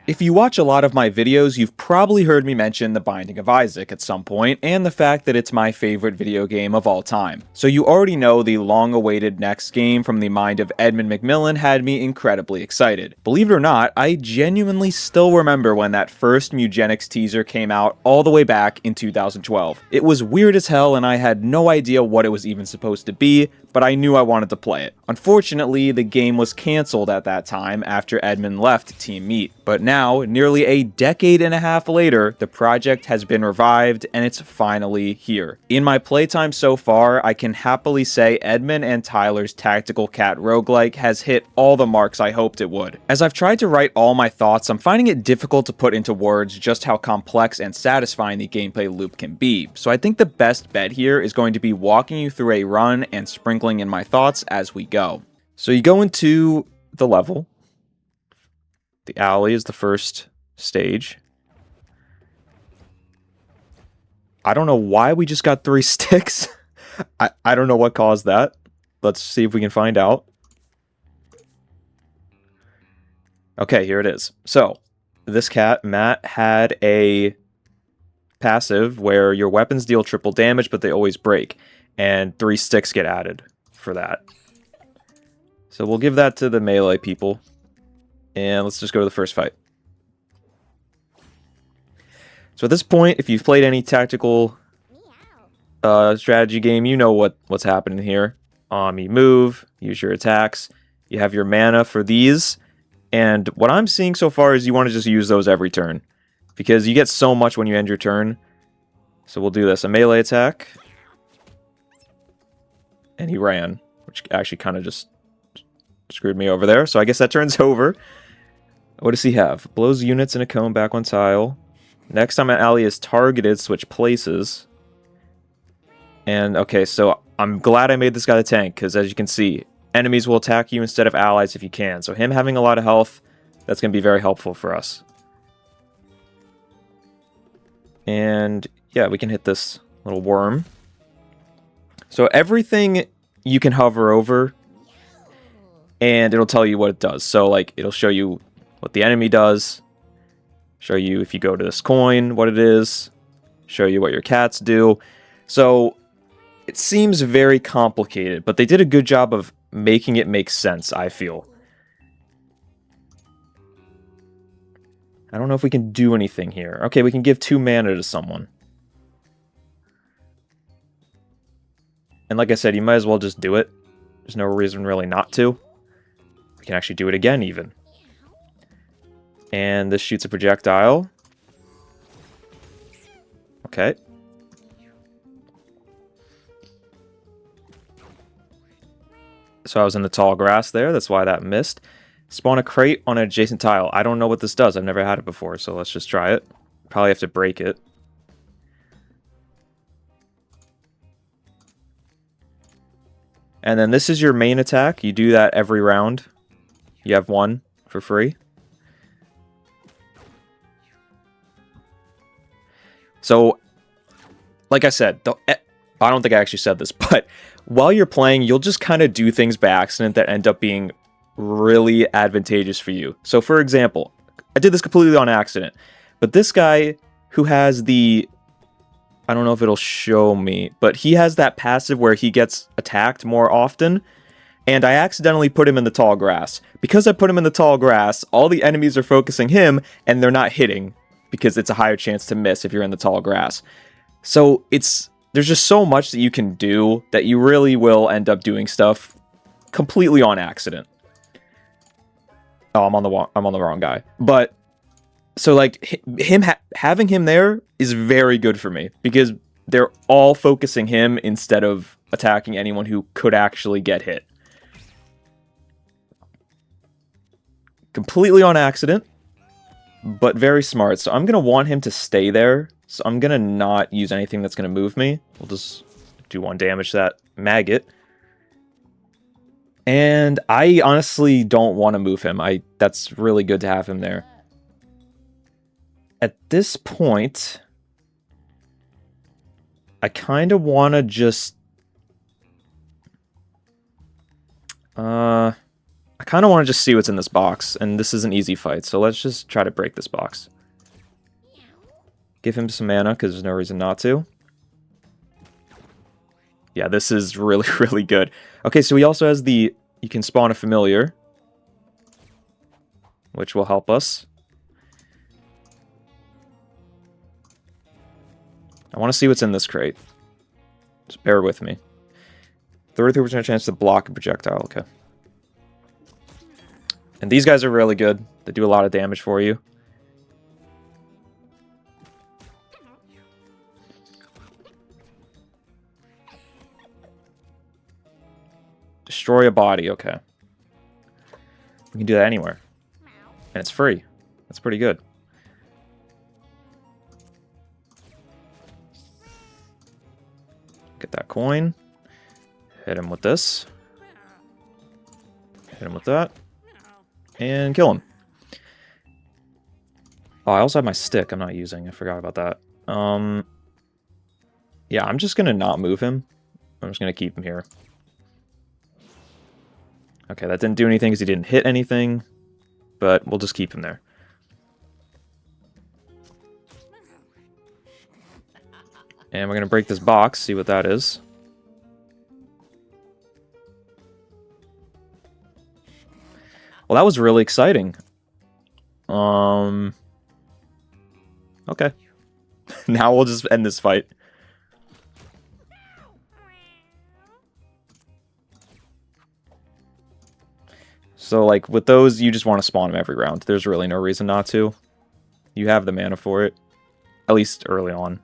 If you watch a lot of my videos, you've probably heard me mention The Binding of Isaac at some point, and the fact that it's my favorite video game of all time. So you already know the long-awaited next game from the mind of Edmund McMillian had me incredibly excited. Believe it or not, I genuinely still remember when that first Mewgenics teaser came out all the way back in 2012. It was weird as hell and I had no idea what it was even supposed to be, but I knew I wanted to play it. Unfortunately, the game was cancelled at that time after Edmund left Team Meat, but now, nearly a decade and a half later, the project has been revived and it's finally here. In my playtime so far, I can happily say Edmund and Tyler's tactical cat roguelike has hit all the marks I hoped it would. As I've tried to write all my thoughts, I'm finding it difficult to put into words just how complex and satisfying the gameplay loop can be, so I think the best bet here is going to be walking you through a run and sprinkling in my thoughts as we go. So you go into the level. The alley is the first stage. I don't know why we just got 3 sticks. I don't know what caused that. Let's see if we can find out. Okay, here it is. So, this cat, Matt, had a passive where your weapons deal triple damage, but they always break. And 3 sticks get added for that. So we'll give that to the melee people. And let's just go to the first fight. So at this point, if you've played any tactical strategy game, you know what's happening here. You move, use your attacks, you have your mana for these, and what I'm seeing so far is you want to just use those every turn, because you get so much when you end your turn. So we'll do this, a melee attack, and he ran, which actually kind of just screwed me over there, so I guess that turn's over. What does he have? Blows units in a cone back on tile. Next time an ally is targeted, switch places. And, okay, so I'm glad I made this guy the tank, because as you can see, enemies will attack you instead of allies if you can. So him having a lot of health, that's going to be very helpful for us. And, yeah, we can hit this little worm. So everything you can hover over, and it'll tell you what it does. So, like, it'll show you what the enemy does, show you if you go to this coin, what it is, show you what your cats do. So, it seems very complicated, but they did a good job of making it make sense, I feel. I don't know if we can do anything here. Okay, we can give 2 mana to someone. And like I said, you might as well just do it. There's no reason really not to. We can actually do it again, even. And this shoots a projectile. Okay. So I was in the tall grass there, that's why that missed. Spawn a crate on an adjacent tile. I don't know what this does, I've never had it before, so let's just try it. Probably have to break it. And then this is your main attack. You do that every round. You have 1 for free. So, like I said, I don't think I actually said this, but while you're playing, you'll just kind of do things by accident that end up being really advantageous for you. So, for example, I did this completely on accident, but this guy who has the... I don't know if it'll show me, but he has that passive where he gets attacked more often, and I accidentally put him in the tall grass. Because I put him in the tall grass, all the enemies are focusing him, and they're not hitting, because it's a higher chance to miss if you're in the tall grass. So there's just so much that you can do that you really will end up doing stuff completely on accident. Oh, I'm on the wrong guy. But so like having him there is very good for me because they're all focusing him instead of attacking anyone who could actually get hit. Completely on accident, but very smart. So I'm going to want him to stay there. So I'm going to not use anything that's going to move me. We'll just do 1 damage to that maggot. And I honestly don't want to move him. That's really good to have him there. At this point, I kind of want to just... I kind of want to just see what's in this box, and this is an easy fight, so let's just try to break this box. Give him some mana, because there's no reason not to. Yeah, this is really, really good. Okay, so he also has the... You can spawn a familiar, which will help us. I want to see what's in this crate. Just bear with me. 33% chance to block a projectile, okay. And these guys are really good. They do a lot of damage for you. Destroy a body, okay. We can do that anywhere. And it's free. That's pretty good. Get that coin. Hit him with this. Hit him with that. And kill him. Oh, I also have my stick I'm not using. I forgot about that. Yeah, I'm just going to not move him. I'm just going to keep him here. Okay, that didn't do anything because he didn't hit anything. But we'll just keep him there. And we're going to break this box, see what that is. Well, that was really exciting. Okay. Now we'll just end this fight. So, like, with those, you just want to spawn them every round. There's really no reason not to. You have the mana for it. At least early on.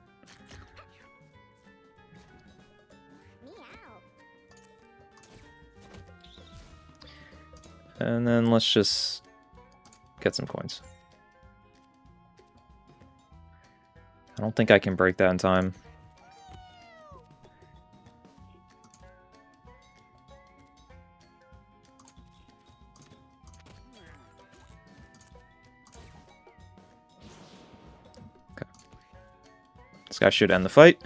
And then let's just get some coins. I don't think I can break that in time. Okay. This guy should end the fight.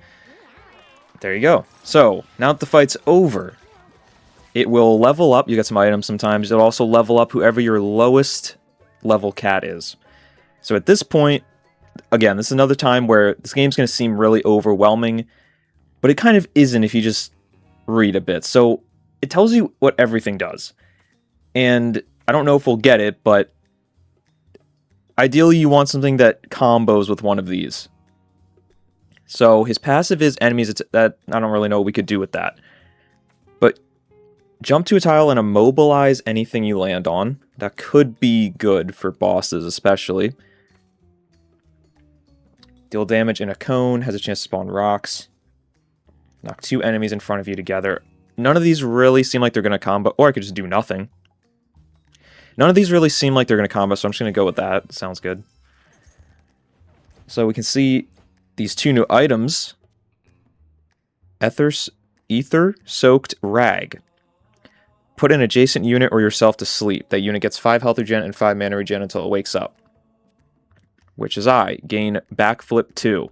There you go. So, now that the fight's over, it will level up. You get some items sometimes. It'll also level up whoever your lowest level cat is. So at this point, again, this is another time where this game's going to seem really overwhelming, but it kind of isn't if you just read a bit. So it tells you what everything does. And I don't know if we'll get it, but ideally you want something that combos with one of these. So his passive is enemies. That I don't really know what we could do with that. But jump to a tile and immobilize anything you land on. That could be good for bosses, especially. Deal damage in a cone. Has a chance to spawn rocks. Knock 2 enemies in front of you together. None of these really seem like they're going to combo. Or I could just do nothing. None of these really seem like they're going to combo, so I'm just going to go with that. Sounds good. So we can see these 2 new items. Ether-soaked rag. Put an adjacent unit or yourself to sleep. That unit gets 5 health regen and 5 mana regen until it wakes up. Which is I. Gain backflip 2.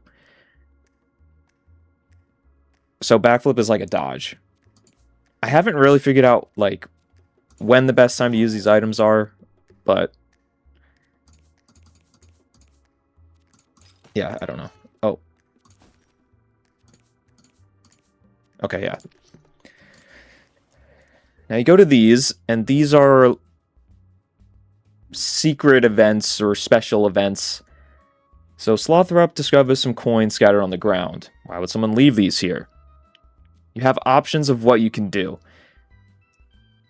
So backflip is like a dodge. I haven't really figured out like when the best time to use these items are, but yeah, I don't know. Oh. Okay, yeah. Now you go to these, and these are secret events or special events. So Slothrop discovers some coins scattered on the ground. Why would someone leave these here? You have options of what you can do.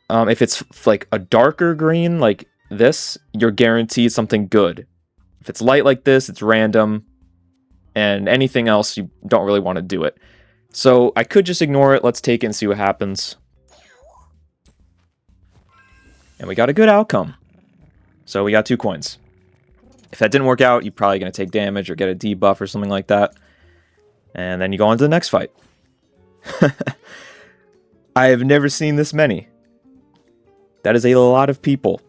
If it's like a darker green, like this, you're guaranteed something good. If it's light like this, it's random. And anything else, you don't really want to do it. So I could just ignore it. Let's take it and see what happens. And we got a good outcome. So we got 2 coins. If that didn't work out, you're probably going to take damage or get a debuff or something like that. And then you go on to the next fight. I have never seen this many. That is a lot of people.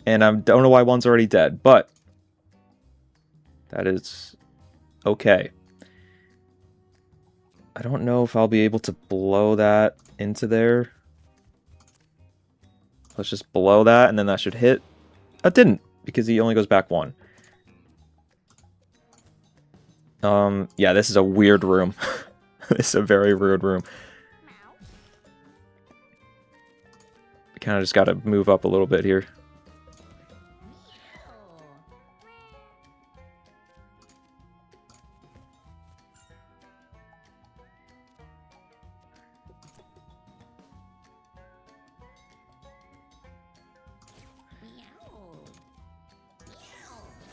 And I don't know why one's already dead, but that is okay. I don't know if I'll be able to blow that into there. Let's just blow that, and then that should hit. It didn't, because he only goes back 1. Yeah, this is a weird room. This is a very weird room. We kind of just got to move up a little bit here.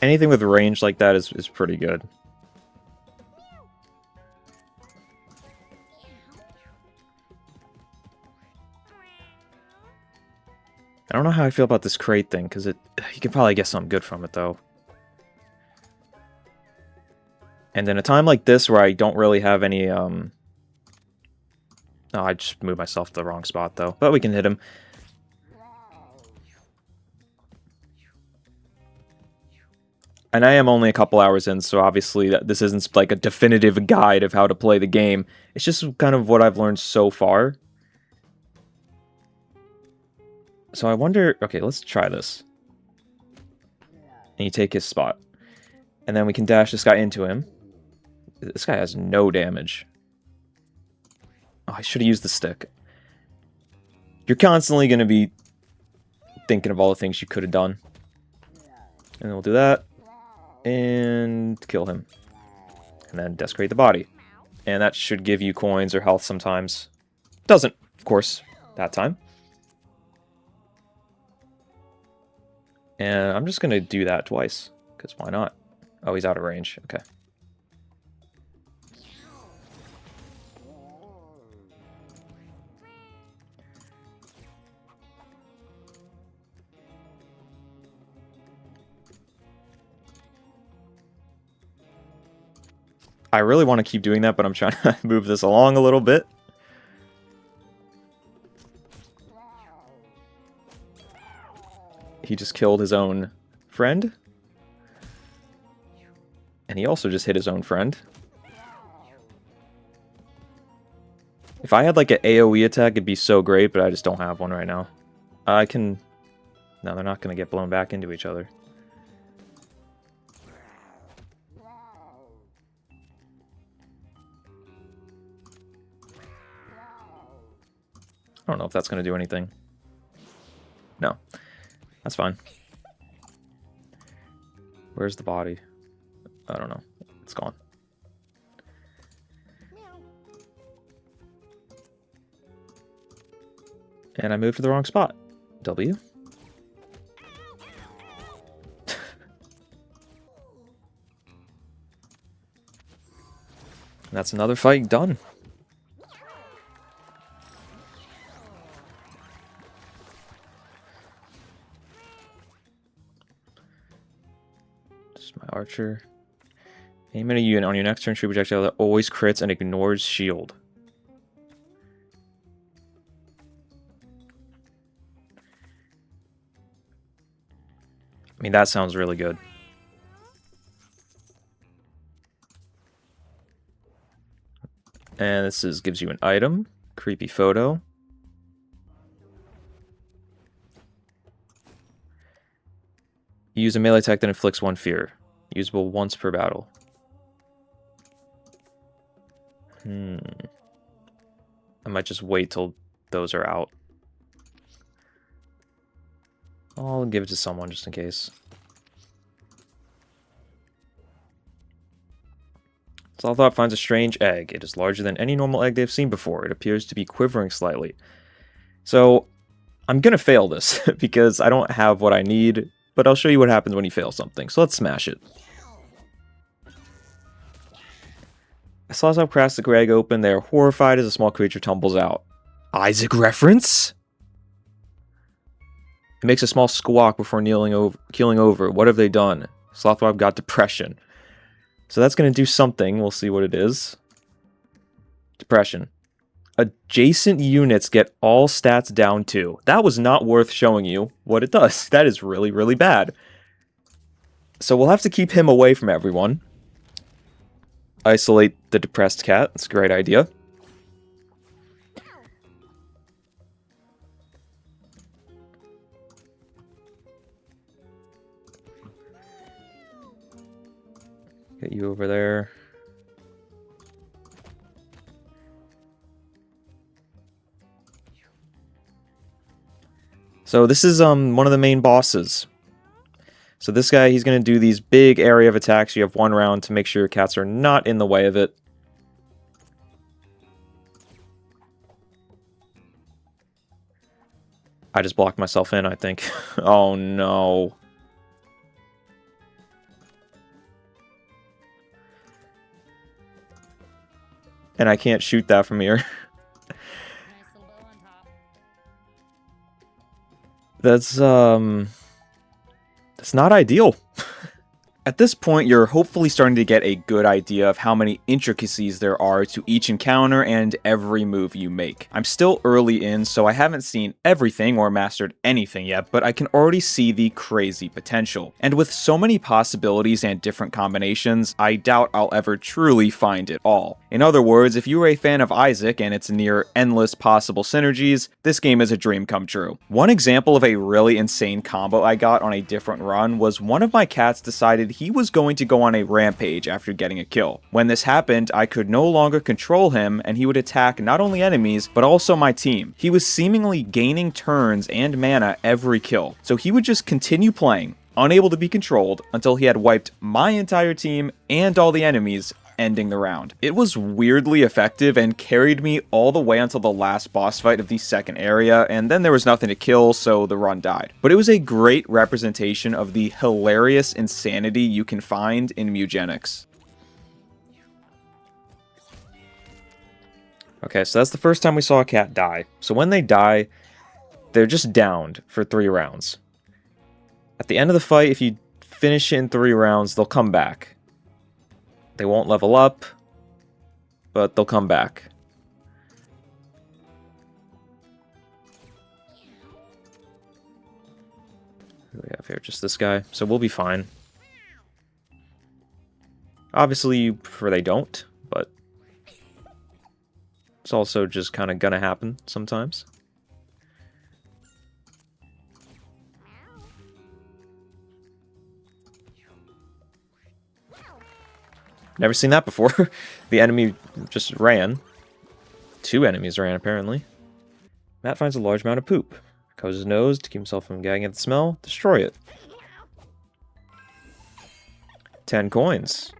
Anything with range like that is pretty good. I don't know how I feel about this crate thing, because you can probably get something good from it, though. And in a time like this, where I don't really have any, Oh, I just moved myself to the wrong spot, though. But we can hit him. And I am only a couple hours in, so obviously this isn't like a definitive guide of how to play the game. It's just kind of what I've learned so far. So I wonder... Okay, let's try this. And you take his spot. And then we can dash this guy into him. This guy has no damage. Oh, I should have used the stick. You're constantly going to be thinking of all the things you could have done. And then we'll do that. And kill him. And then desecrate the body. And that should give you coins or health sometimes. Doesn't, of course, that time. And I'm just going to do that twice. Because why not? Oh, he's out of range. Okay. I really want to keep doing that, but I'm trying to move this along a little bit. He just killed his own friend. And he also just hit his own friend. If I had like an AoE attack, it'd be so great, but I just don't have one right now. I can... No, they're not going to get blown back into each other. I don't know if that's going to do anything. No. That's fine. Where's the body? I don't know. It's gone. And I moved to the wrong spot. W. That's another fight done. Just my archer. Aim at a unit on your next turn. Shoot projectile that always crits and ignores shield. I mean, that sounds really good. And this gives you an item. Creepy photo. You use a melee attack that inflicts 1 fear. Usable once per battle. I might just wait till those are out. I'll give it to someone just in case. Slothbot finds a strange egg. It is larger than any normal egg they've seen before. It appears to be quivering slightly. So, I'm gonna fail this, because I don't have what I need, but I'll show you what happens when you fail something. So let's smash it. Slothbot cracks the egg open. They are horrified as a small creature tumbles out. Isaac reference? It makes a small squawk before keeling over. What have they done? Slothbot got depression. So that's going to do something. We'll see what it is. Depression. Adjacent units get all stats down 2. That was not worth showing you what it does. That is really, really bad. So we'll have to keep him away from everyone. Isolate the depressed cat. That's a great idea. Get you over there. So this is one of the main bosses. So this guy, he's going to do these big area of attacks. You have 1 round to make sure your cats are not in the way of it. I just blocked myself in, I think. Oh no. And I can't shoot that from here. That's not ideal. At this point, you're hopefully starting to get a good idea of how many intricacies there are to each encounter and every move you make. I'm still early in, so I haven't seen everything or mastered anything yet, but I can already see the crazy potential. And with so many possibilities and different combinations, I doubt I'll ever truly find it all. In other words, if you are a fan of Isaac and its near endless possible synergies, this game is a dream come true. One example of a really insane combo I got on a different run was one of my cats decided he was going to go on a rampage after getting a kill. When this happened, I could no longer control him and he would attack not only enemies, but also my team. He was seemingly gaining turns and mana every kill, so he would just continue playing, unable to be controlled, until he had wiped my entire team and all the enemies, ending the round. It was weirdly effective and carried me all the way until the last boss fight of the second area, and then there was nothing to kill, so the run died. But it was a great representation of the hilarious insanity you can find in Mewgenics. Okay, so that's the first time we saw a cat die. So when they die, they're just downed for 3 rounds. At the end of the fight, if you finish it in 3 rounds, they'll come back. They won't level up, but they'll come back. Who do we have here? Just this guy. So we'll be fine. Obviously, you prefer they don't, but it's also just kind of gonna happen sometimes. Never seen that before. The enemy just ran. 2 enemies ran, apparently. Matt finds a large amount of poop. Covers his nose to keep himself from gagging at the smell. Destroy it. 10 coins.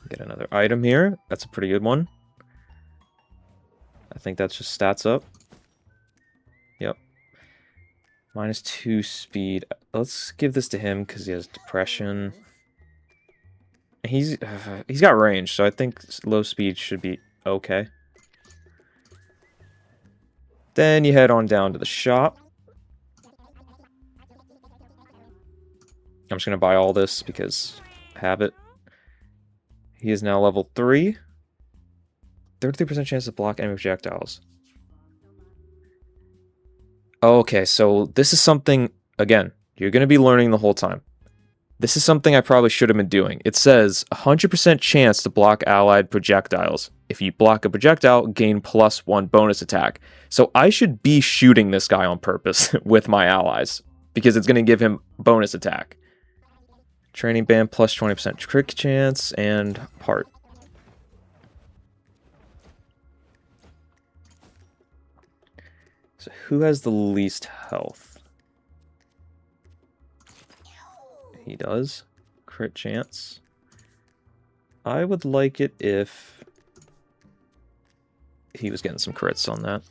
Get another item here. That's a pretty good one. I think that's just stats up. Yep. -2 speed. Let's give this to him because he has depression. He's got range, so I think low speed should be okay. Then you head on down to the shop. I'm just gonna buy all this because I have it. He is now level 3. 33% chance to block enemy projectiles. Okay, so this is something, again, you're going to be learning the whole time. This is something I probably should have been doing. It says 100% chance to block allied projectiles. If you block a projectile, gain +1 bonus attack. So I should be shooting this guy on purpose with my allies, because it's going to give him bonus attack. Training band +20% crit chance, and heart. So who has the least health? He does. Crit chance. I would like it if he was getting some crits on that.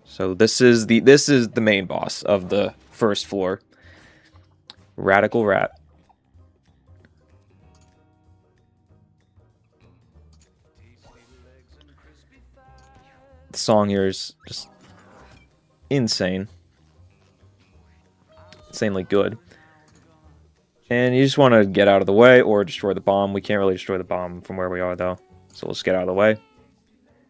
So this is the main boss of the first floor. Radical Rat. The song here is just insane. Insanely good. And you just want to get out of the way or destroy the bomb. We can't really destroy the bomb from where we are, though. So let's get out of the way.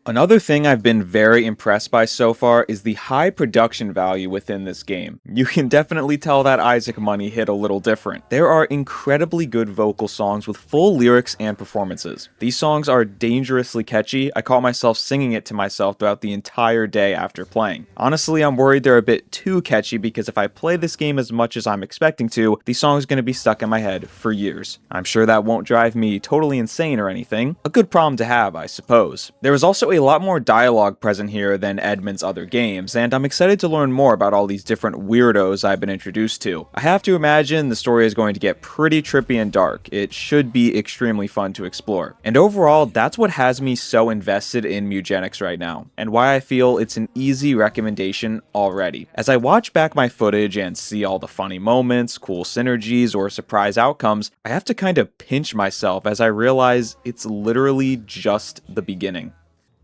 Another thing I've been very impressed by so far is the high production value within this game. You can definitely tell that Isaac money hit a little different. There are incredibly good vocal songs with full lyrics and performances. These songs are dangerously catchy. I caught myself singing it to myself throughout the entire day after playing. Honestly, I'm worried they're a bit too catchy because if I play this game as much as I'm expecting to, these songs are going to be stuck in my head for years. I'm sure that won't drive me totally insane or anything. A good problem to have, I suppose. There is also a lot more dialogue present here than Edmund's other games, and I'm excited to learn more about all these different weirdos I've been introduced to. I have to imagine the story is going to get pretty trippy and dark. It should be extremely fun to explore. And overall, that's what has me so invested in Mewgenics right now, and why I feel it's an easy recommendation already. As I watch back my footage and see all the funny moments, cool synergies, or surprise outcomes, I have to kind of pinch myself as I realize it's literally just the beginning.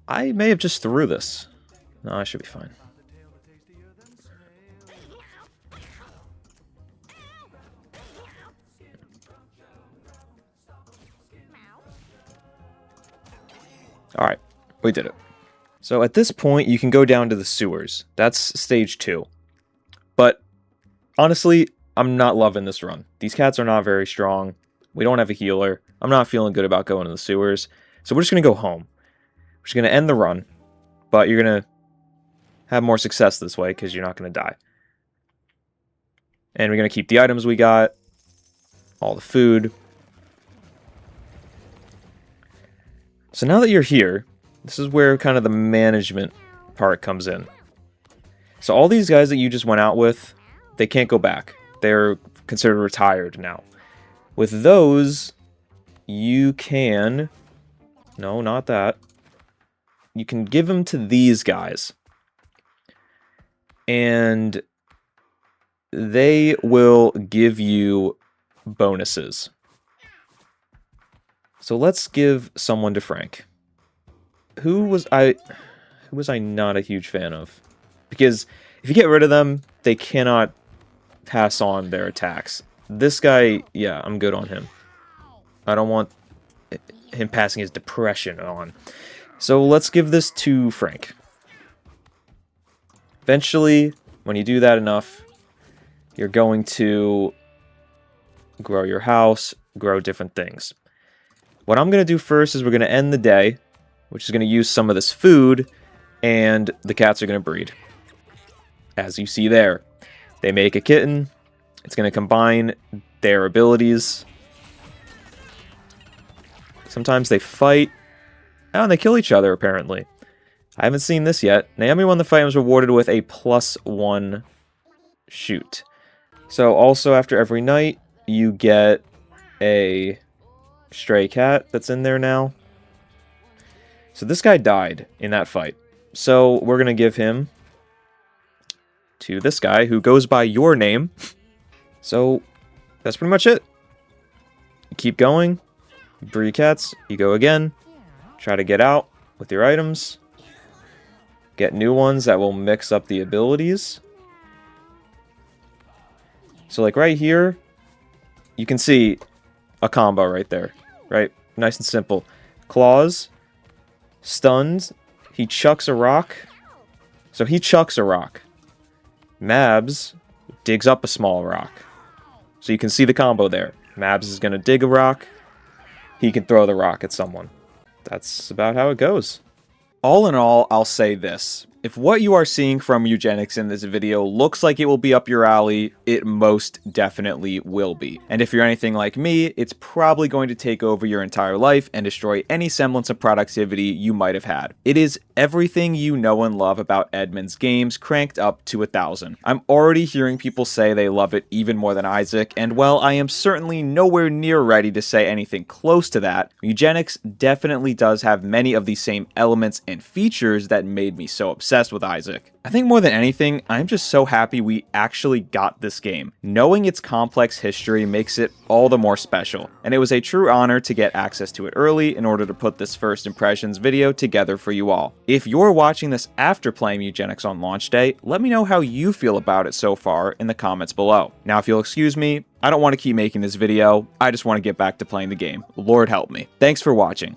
I may have just threw this. No, I should be fine. Alright, we did it. So at this point, you can go down to the sewers. That's stage 2. But honestly, I'm not loving this run. These cats are not very strong. We don't have a healer. I'm not feeling good about going to the sewers. So we're just going to go home. We're just going to end the run, but you're going to have more success this way because you're not going to die. And we're going to keep the items we got, all the food. So now that you're here, this is where kind of the management part comes in. So all these guys that you just went out with, they can't go back. They're considered retired now. With those, you can... No, not that. You can give them to these guys. And they will give you bonuses. So let's give someone to Frank. Who was I not a huge fan of? Because if you get rid of them, they cannot pass on their attacks. This guy, yeah, I'm good on him. I don't want him passing his depression on. So let's give this to Frank. Eventually, when you do that enough, you're going to grow your house, grow different things. What I'm going to do first is we're going to end the day, which is going to use some of this food, and the cats are going to breed. As you see there, they make a kitten. It's going to combine their abilities. Sometimes they fight. Oh, and they kill each other, apparently. I haven't seen this yet. Naomi won the fight and was rewarded with a +1 shoot. So also after every night, you get a stray cat that's in there now. So this guy died in that fight. So we're going to give him to this guy who goes by your name. So that's pretty much it. You keep going. You breed cats. You go again. Try to get out with your items. Get new ones that will mix up the abilities. So like right here, you can see a combo right there. Right? Nice and simple. Claws. Stunned. He chucks a rock. So he chucks a rock. Mabs digs up a small rock. So you can see the combo there. Mabs is going to dig a rock. He can throw the rock at someone. That's about how it goes. All in all, I'll say this. If what you are seeing from Mewgenics in this video looks like it will be up your alley, it most definitely will be. And if you're anything like me, it's probably going to take over your entire life and destroy any semblance of productivity you might have had. It is everything you know and love about Edmund's games cranked up to 1,000. I'm already hearing people say they love it even more than Isaac, and while I am certainly nowhere near ready to say anything close to that, Mewgenics definitely does have many of the same elements and features that made me so obsessed with Isaac. I think more than anything, I'm just so happy we actually got this game. Knowing its complex history makes it all the more special, and it was a true honor to get access to it early in order to put this first impressions video together for you all. If you're watching this after playing Mewgenics on launch day, let me know how you feel about it so far in the comments below. Now if you'll excuse me, I don't want to keep making this video, I just want to get back to playing the game. Lord help me. Thanks for watching.